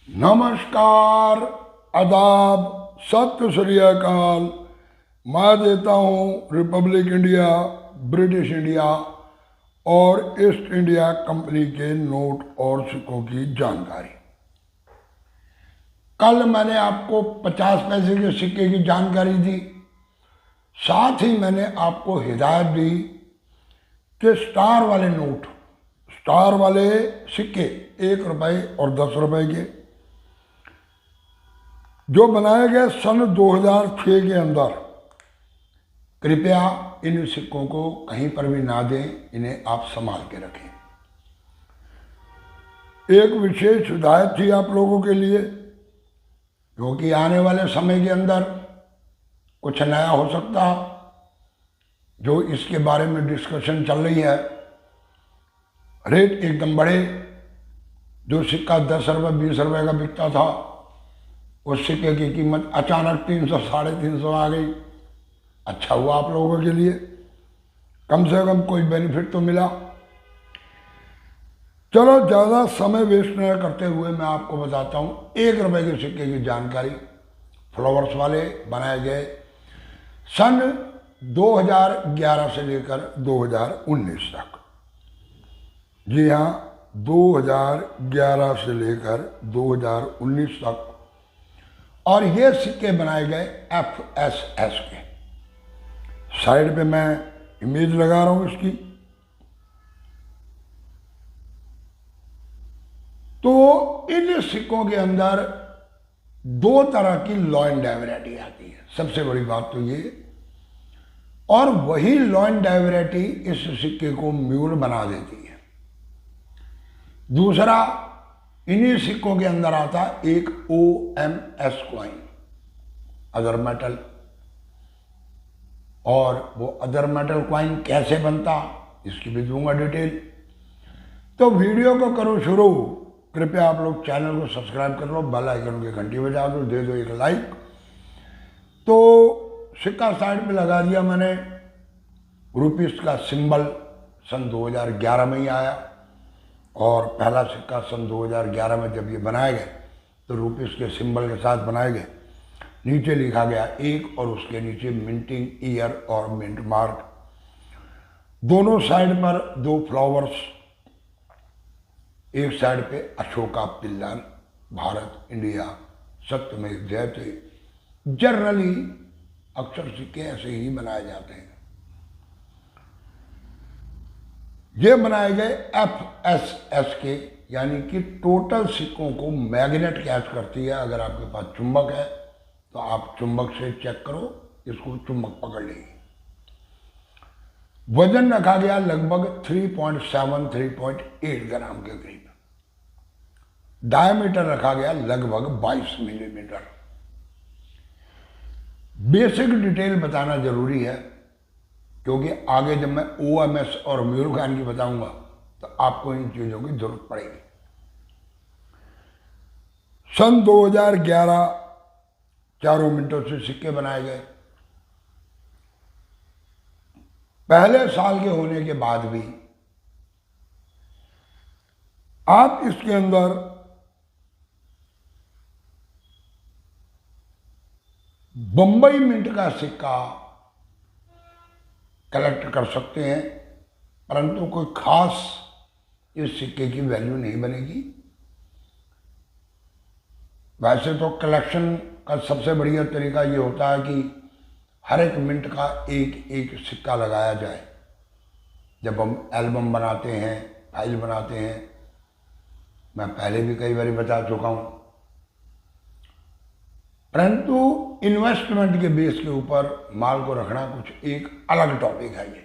नमस्कार, आदाब, सत श्री अकाल। मैं देता हूँ रिपब्लिक इंडिया, ब्रिटिश इंडिया और ईस्ट इंडिया कंपनी के नोट और सिक्कों की जानकारी। कल मैंने आपको 50 पैसे के सिक्के की जानकारी दी, साथ ही मैंने आपको हिदायत दी कि स्टार वाले नोट, स्टार वाले सिक्के 1 रुपए और 10 रुपए के जो बनाए गए सन 2006 के अंदर, कृपया इन सिक्कों को कहीं पर भी ना दें, इन्हें आप संभाल के रखें। एक विशेष हिदायत थी आप लोगों के लिए, क्योंकि आने वाले समय के अंदर कुछ नया हो सकता, जो इसके बारे में डिस्कशन चल रही है। रेट एकदम बढ़े। जो सिक्का 10 रुपये 20 रुपये का बिकता था, उस सिक्के की कीमत अचानक 300 350 आ गई। अच्छा हुआ आप लोगों के लिए, कम से कम कोई बेनिफिट तो मिला। चलो ज़्यादा समय वेस्ट न करते हुए मैं आपको बताता हूँ 1 रुपए के सिक्के की जानकारी। फ्लावर्स वाले बनाए गए सन 2011 से लेकर 2019 तक। जी हाँ, 2011 से लेकर 2019 तक। और ये सिक्के बनाए गए FSS के। साइड पे मैं इमेज लगा रहा हूं इसकी। तो इन सिक्कों के अंदर 2 तरह की लॉ एंड डाइवैरिटी आती है, सबसे बड़ी बात तो ये। और वही लॉ एंड डाइवैरिटी इस सिक्के को म्यूल बना देती है। दूसरा, इन्हीं सिक्कों के अंदर आता एक OMS कॉइन, अदर मेटल। और वो अदर मेटल कॉइन कैसे बनता, इसकी भी दूंगा डिटेल। तो वीडियो को करो शुरू। कृपया आप लोग चैनल को सब्सक्राइब कर लो, बेल आइकन की घंटी बजा दो, दे दो एक लाइक। तो सिक्का साइड में लगा दिया मैंने। रुपीस का सिंबल सन 2011 में ही आया, और पहला सिक्का सन 2011 में जब ये बनाए गए तो रुपीस के सिंबल के साथ बनाए गए। नीचे लिखा गया 1 और उसके नीचे मिंटिंग ईयर और मिंट मार्क। दोनों साइड पर 2 फ्लावर्स, एक साइड पे अशोका पिल्लर, भारत इंडिया सत्यमेव जयते। जनरली अक्सर सिक्के ऐसे ही बनाए जाते हैं। ये बनाए गए FSS के, यानी कि टोटल सिक्कों को मैग्नेट कैच करती है। अगर आपके पास चुंबक है तो आप चुंबक से चेक करो, इसको चुंबक पकड़ लेगी। वजन रखा गया लगभग 3.7 3.8 ग्राम के करीब। डायमीटर रखा गया लगभग 22 मिलीमीटर। बेसिक डिटेल बताना जरूरी है, क्योंकि आगे जब मैं OMS और म्यूल कॉइन की बताऊंगा तो आपको इन चीजों की जरूरत पड़ेगी। सन 2011 चारों मिनटों से सिक्के बनाए गए। पहले साल के होने के बाद भी आप इसके अंदर बंबई मिंट का सिक्का कलेक्ट कर सकते हैं, परंतु कोई खास इस सिक्के की वैल्यू नहीं बनेगी। वैसे तो कलेक्शन का सबसे बढ़िया तरीका ये होता है कि हर एक मिनट का एक एक सिक्का लगाया जाए। जब हम एल्बम बनाते हैं, फाइल बनाते हैं, मैं पहले भी कई बार बता चुका हूं, परंतु इन्वेस्टमेंट के बेस के ऊपर माल को रखना कुछ एक अलग टॉपिक है ये।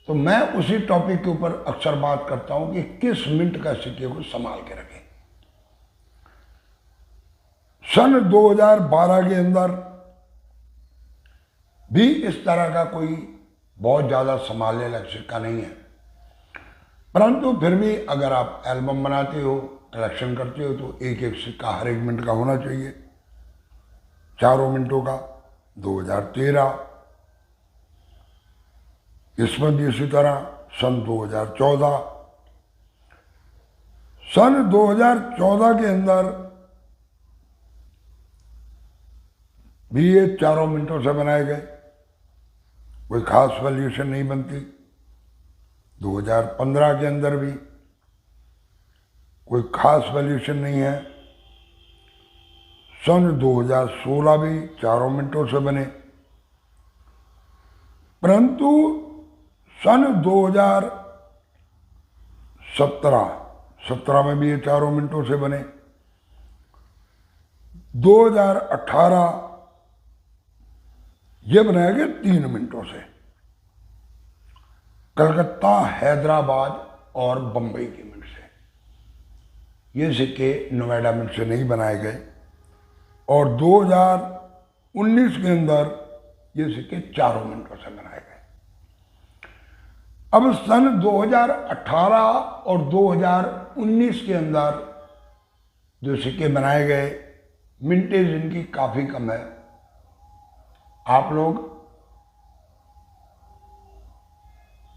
तो मैं उसी टॉपिक के ऊपर अक्सर बात करता हूं कि किस मिनट का सिक्के को संभाल के रखें। सन 2012 के अंदर भी इस तरह का कोई बहुत ज्यादा संभालने लायक सिक्का नहीं है, परंतु फिर भी अगर आप एल्बम बनाते हो, कलेक्शन करते हो, तो एक एक सिक्का हर एक मिनट का होना चाहिए। चारों मिनटों का 2013, इसमें भी इसी तरह सन 2014, सन 2014 के अंदर भी ये चारों मिनटों से बनाए गए, कोई खास वैल्यूशन नहीं बनती। 2015 के अंदर भी कोई खास वैल्यूशन नहीं है। सन 2016 भी चारों मिनटों से बने, परंतु सन 2017 में भी ये चारों मिनटों से बने। 2018 ये बनाया गया 3 मिनटों से। कलकत्ता, हैदराबाद और बंबई की मिनट से। ये सिक्के नोएडा मिनट से नहीं बनाए गए। और 2019 के अंदर ये सिक्के चारों मिनटों से बनाए गए। अब सन 2018 और 2019 के अंदर जो सिक्के बनाए गए, मिनटेज इनकी काफ़ी कम है। आप लोग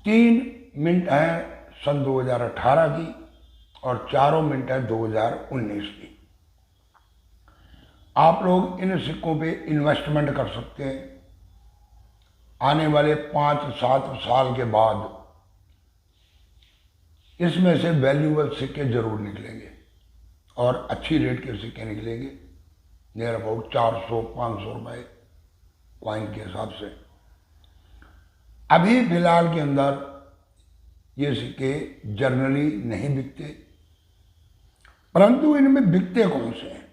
3 मिनट हैं सन 2018 की और चारों मिनट है 2019 की। आप लोग इन सिक्कों पे इन्वेस्टमेंट कर सकते हैं। आने वाले 5-7 साल के बाद इसमें से वैल्यूएबल सिक्के जरूर निकलेंगे और अच्छी रेट के सिक्के निकलेंगे, नियर अबाउट 400-500 रुपए कॉइन के हिसाब से। अभी फिलहाल के अंदर ये सिक्के जनरली नहीं बिकते, परंतु इनमें बिकते कौन से हैं?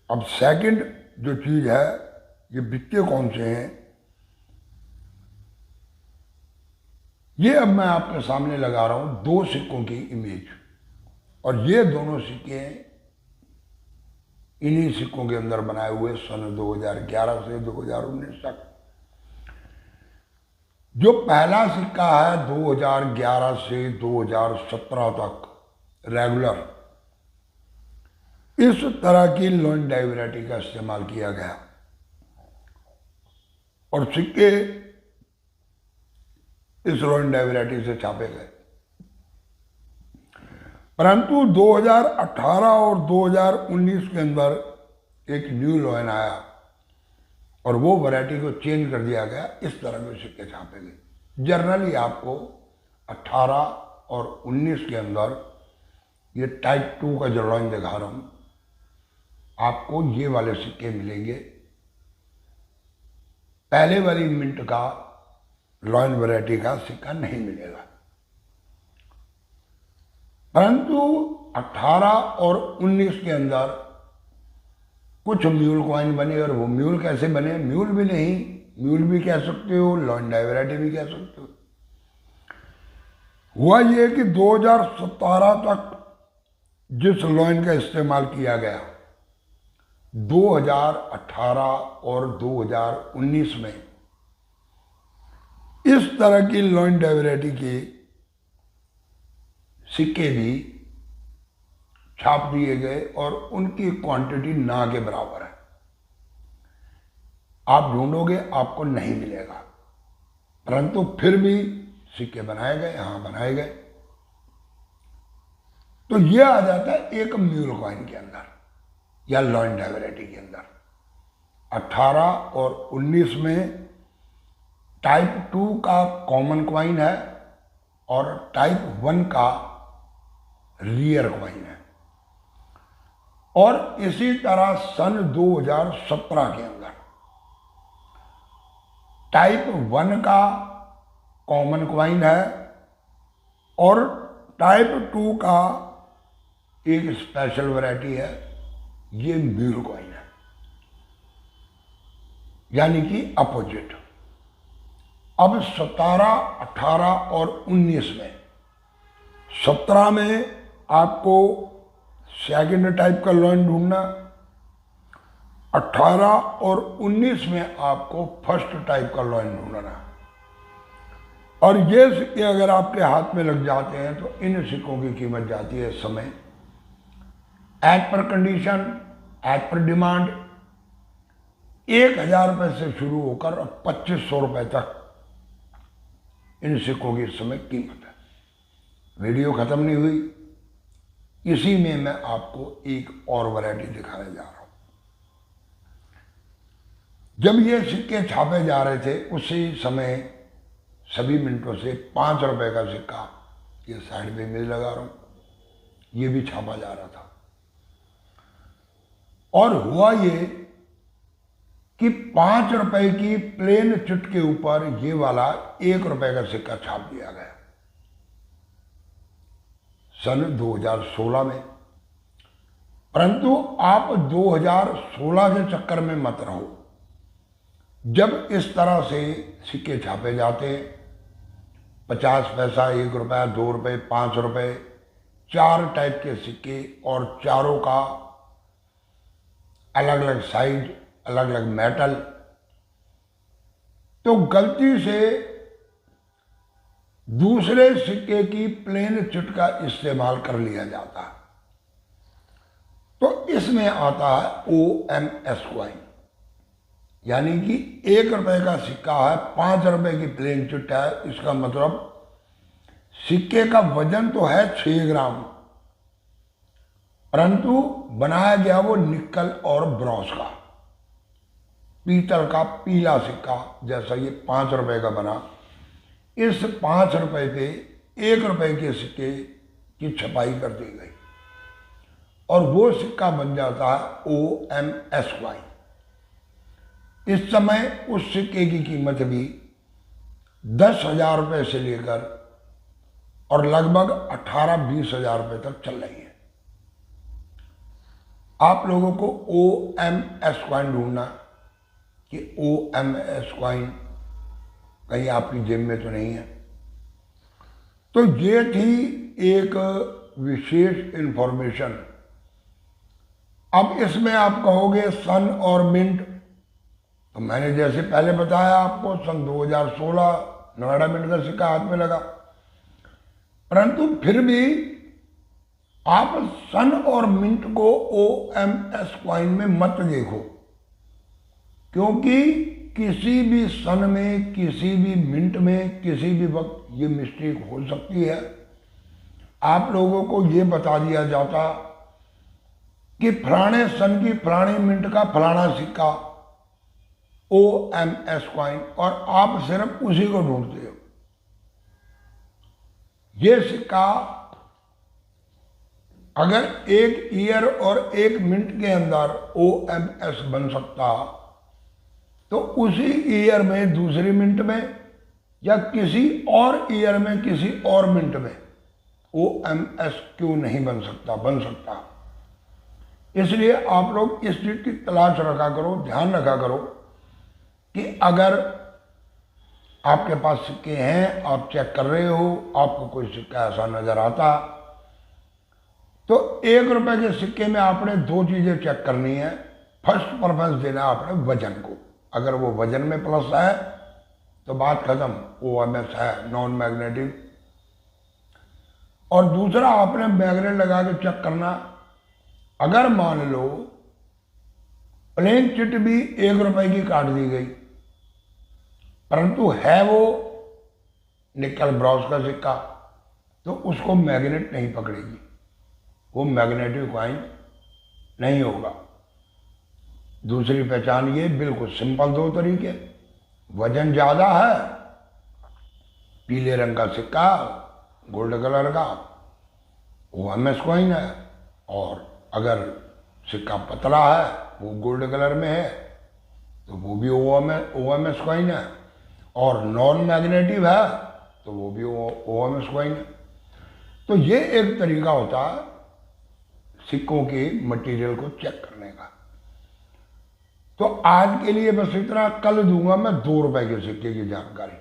अब सेकंड जो चीज है, ये बिकते कौन से हैं, ये अब मैं आपके सामने लगा रहा हूं 2 सिक्कों की इमेज। और ये दोनों सिक्के इन्हीं सिक्कों के अंदर बनाए हुए सन 2011 से 2019 तक। जो पहला सिक्का है 2011 से 2017 तक रेगुलर इस तरह की लोइंडाई वैरायटी का इस्तेमाल किया गया और सिक्के इस लोइंडाई वैरायटी से छापे गए। परंतु 2018 और 2019 के अंदर एक न्यू लॉइन आया और वो वैरायटी को चेंज कर दिया गया, इस तरह के सिक्के छापे गए। जनरली आपको 18 और 19 के अंदर ये टाइप 2 का जो लॉइन दिखा रहा हूं, आपको ये वाले सिक्के मिलेंगे। पहले वाली मिंट का लॉइन वैरायटी का सिक्का नहीं मिलेगा। परंतु 18 और 19 के अंदर कुछ म्यूल कॉइन बने, और वो म्यूल कैसे बने? म्यूल भी नहीं, म्यूल भी कह सकते हो, लोइंडाई वैरायटी भी कह सकते हो। हुआ ये कि 2017 तक जिस लॉइन का इस्तेमाल किया गया, 2018 और 2019 में इस तरह की लोइंडाई वैरायटी के सिक्के भी छाप दिए गए और उनकी क्वांटिटी ना के बराबर है। आप ढूंढोगे आपको नहीं मिलेगा, परंतु फिर भी सिक्के बनाए गए, हाँ बनाए गए। तो ये आ जाता है एक म्यूल कॉइन के अंदर या लोइंडाई वैरायटी के अंदर। 18 और 19 में टाइप 2 का कॉमन कॉइन है और टाइप 1 का रियर कॉइन है। और इसी तरह सन 2017 के अंदर टाइप 1 का कॉमन कॉइन है और टाइप 2 का एक स्पेशल वैरायटी है, ये म्यूल कॉइन है, यानी कि अपोजिट। अब 17, 18 और 19 में, 17 में आपको सेकंड टाइप का लॉइन ढूंढना, 18 और 19 में आपको फर्स्ट टाइप का लॉइन ढूंढना। और ये सिक्के अगर आपके हाथ में लग जाते हैं तो इन सिक्कों की कीमत जाती है इस समय as per condition, as per demand 1000 रुपये से शुरू होकर 2500 रुपये तक इन सिक्कों की इस समय कीमत है। वीडियो खत्म नहीं हुई, इसी में मैं आपको एक और वैरायटी दिखाने जा रहा हूं। जब ये सिक्के छापे जा रहे थे उसी समय सभी मिनटों से 5 रुपए का सिक्का, ये साइड में मिल लगा रहा हूं, ये भी छापा जा रहा था। और हुआ ये कि 5 रुपए की प्लेन चिट के ऊपर ये वाला 1 रुपए का सिक्का छाप दिया गया सन 2016 में। परंतु आप 2016 के चक्कर में मत रहो। जब इस तरह से सिक्के छापे जाते, 50 पैसा, 1 रुपया, 2 रुपये, 5 रुपये, 4 टाइप के सिक्के और चारों का अलग अलग साइज, अलग अलग मेटल, तो गलती से दूसरे सिक्के की प्लेन चिट का इस्तेमाल कर लिया जाता है। तो इसमें आता है OMS कॉइन, यानी कि 1 रुपए का सिक्का है, 5 रुपए की प्लेन चिट है। इसका मतलब सिक्के का वजन तो है 6 ग्राम, परंतु बनाया गया वो निकल और ब्रॉन्ज का, पीतल का पीला सिक्का। जैसा ये 5 रुपए का बना, इस 5 रुपए पे 1 रुपए के सिक्के की छपाई कर दी गई और वो सिक्का बन जाता है OMS कॉइन। इस समय उस सिक्के की कीमत भी 10,000 रुपये से लेकर और लगभग 18-20 हजार रुपये तक चल रही है। आप लोगों को OMS कॉइन ढूंढना कि OMS कॉइन कहीं आपकी जेब में तो नहीं है। तो ये थी एक विशेष इंफॉर्मेशन। अब इसमें आप कहोगे सन और मिंट, तो मैंने जैसे पहले बताया आपको सन 2016 नोएडा मिंट का सिक्का हाथ में लगा, परंतु फिर भी आप सन और मिंट को OMS कॉइन में मत देखो, क्योंकि किसी भी सन में, किसी भी मिनट में, किसी भी वक्त ये मिस्टेक हो सकती है। आप लोगों को ये बता दिया जाता कि फलाने सन की फलाने मिनट का फलाना सिक्का OMS कॉइन, और आप सिर्फ उसी को ढूंढते हो। ये सिक्का अगर 1 ईयर और 1 मिनट के अंदर OMS बन सकता, तो उसी ईयर में दूसरी मिनट में या किसी और ईयर में किसी और मिनट में OMS क्यों नहीं बन सकता? बन सकता। इसलिए आप लोग इस चीज की तलाश रखा करो, ध्यान रखा करो कि अगर आपके पास सिक्के हैं, आप चेक कर रहे हो, आपको कोई सिक्का ऐसा नजर आता, तो 1 रुपए के सिक्के में आपने 2 चीजें चेक करनी है। फर्स्ट प्रेफरेंस देना आपने वजन को। अगर वो वजन में प्लस है तो बात खत्म, OMS है, नॉन मैग्नेटिक। और दूसरा आपने मैग्नेट लगा के चेक करना। अगर मान लो प्लेन चिट भी 1 रुपए की काट दी गई, परंतु है वो निकल ब्रॉन्ज का सिक्का, तो उसको मैग्नेट नहीं पकड़ेगी, वो मैग्नेटिक कॉइन नहीं होगा। दूसरी पहचान ये बिल्कुल सिंपल 2 तरीके। वजन ज्यादा है, पीले रंग का सिक्का, गोल्ड कलर का, OMS कॉइन है। और अगर सिक्का पतला है, वो गोल्ड कलर में है, तो वो भी OMS कॉइन है। और नॉन मैग्नेटिव है तो वो भी OMS कॉइन है। तो ये एक तरीका होता है सिक्कों के मटेरियल को चेक करने का। तो आज के लिए बस इतना। कल दूंगा मैं 2 रुपए के सिक्के की जानकारी,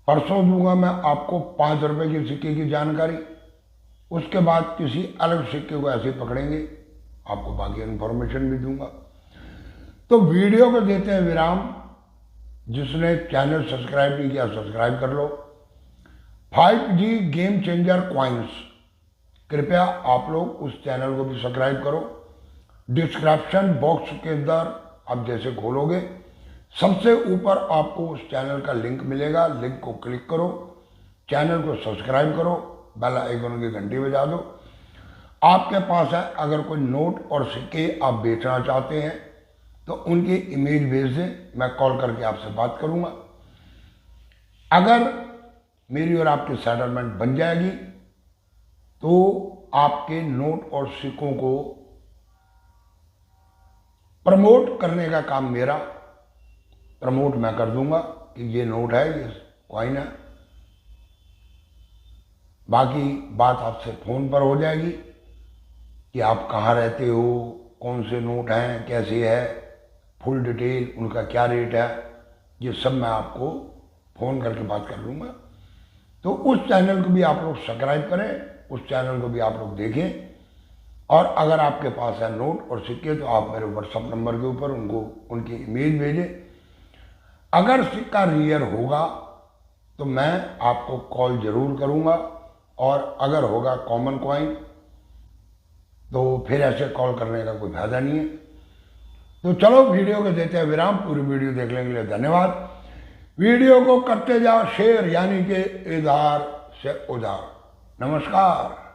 परसों दूंगा मैं आपको 5 रुपए के सिक्के की जानकारी, उसके बाद किसी अलग सिक्के को ऐसे पकड़ेंगे, आपको बाकी इन्फॉर्मेशन भी दूंगा। तो वीडियो को देते हैं विराम। जिसने चैनल सब्सक्राइब नहीं किया सब्सक्राइब कर लो। 5G गेम चेंजर कॉइन्स, कृपया आप लोग उस चैनल को भी सब्सक्राइब करो। डिस्क्रिप्शन बॉक्स के अंदर आप जैसे खोलोगे, सबसे ऊपर आपको उस चैनल का लिंक मिलेगा। लिंक को क्लिक करो, चैनल को सब्सक्राइब करो, बेल आइकन की घंटी बजा दो, आपके पास है, अगर कोई नोट और सिक्के आप बेचना चाहते हैं तो उनकी इमेज भेज दें, मैं कॉल करके आपसे बात करूंगा। अगर मेरी और आपकी सेटलमेंट बन जाएगी तो आपके नोट और सिक्कों को प्रमोट करने का काम मेरा, प्रमोट मैं कर दूंगा कि ये नोट है, ये कॉइन है। बाकी बात आपसे फ़ोन पर हो जाएगी कि आप कहाँ रहते हो, कौन से नोट हैं, कैसे है, फुल डिटेल, उनका क्या रेट है, ये सब मैं आपको फ़ोन करके बात कर लूँगा। तो उस चैनल को भी आप लोग सब्सक्राइब करें, उस चैनल को भी आप लोग देखें। और अगर आपके पास है नोट और सिक्के तो आप मेरे व्हाट्सएप नंबर के ऊपर उनको उनकी इमेज भेजें। अगर सिक्का रियल होगा तो मैं आपको कॉल ज़रूर करूँगा, और अगर होगा कॉमन कॉइन तो फिर ऐसे कॉल करने का कोई फायदा नहीं है। तो चलो वीडियो को देते हैं विराम। पूरी वीडियो देखने के लिए धन्यवाद। वीडियो को करते जाओ शेयर, यानी कि इधार से उधार। नमस्कार।